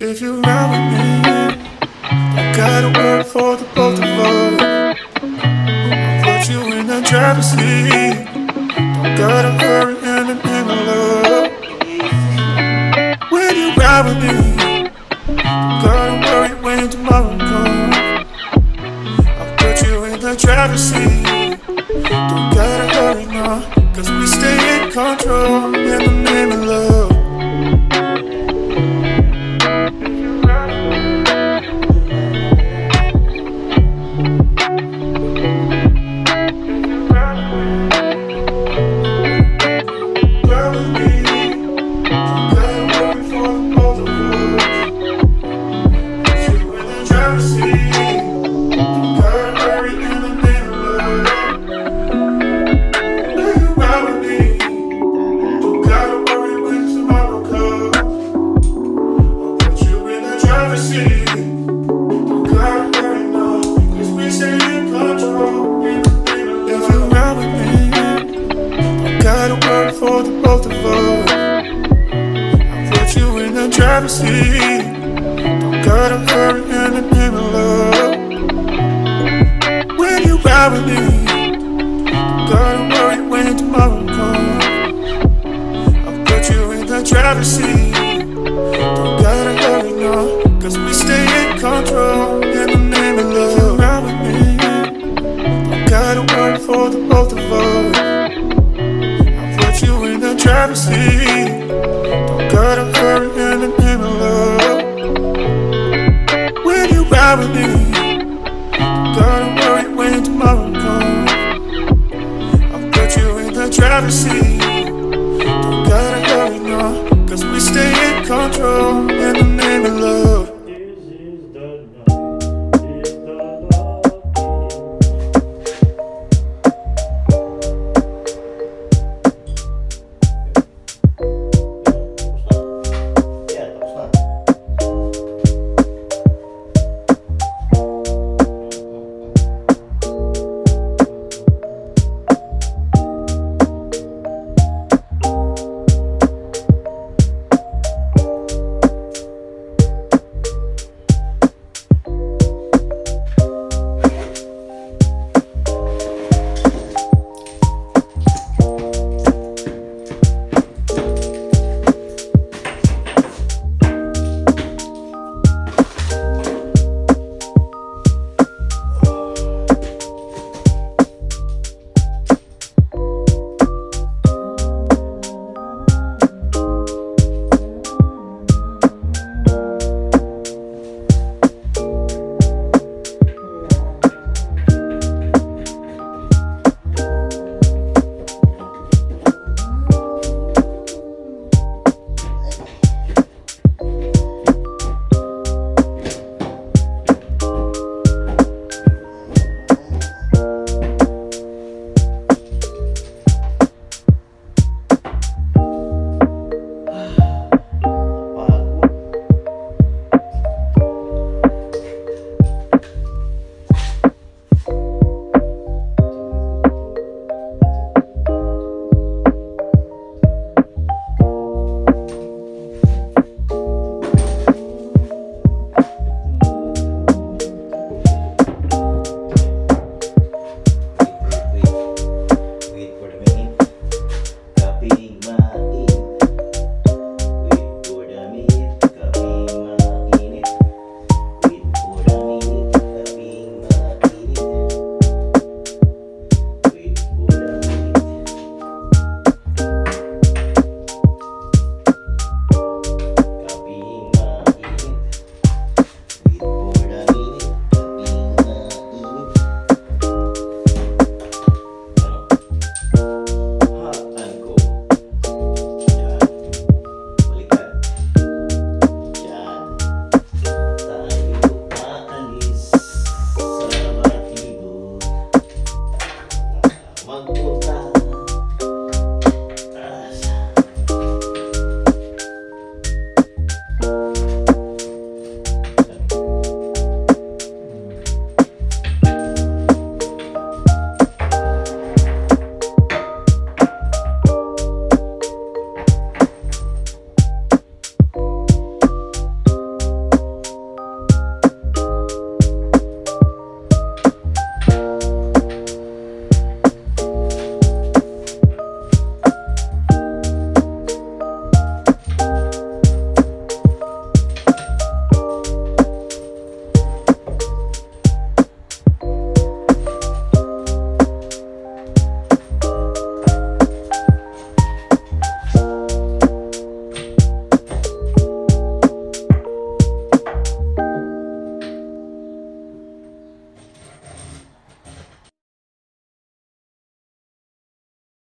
If you ride with me, don't gotta work for the both of us. I'll put you in the driver's seat. Don't gotta hurry in the name of love. When you ride with me, don't gotta worry when tomorrow comes. I'll put you in the driver's seat. Don't gotta hurry now, cause we stay in control in the name of love. For the both of us, I'll put you in the driver's seat. Don't gotta hurry in the name of love. When you ride with me, don't gotta worry when tomorrow comes. I'll put you in the driver's seat. Don't gotta hurry now, cause we stay in control in the name of love. If you ride with me, don't gotta worry for the both of us. You in the driver's seat.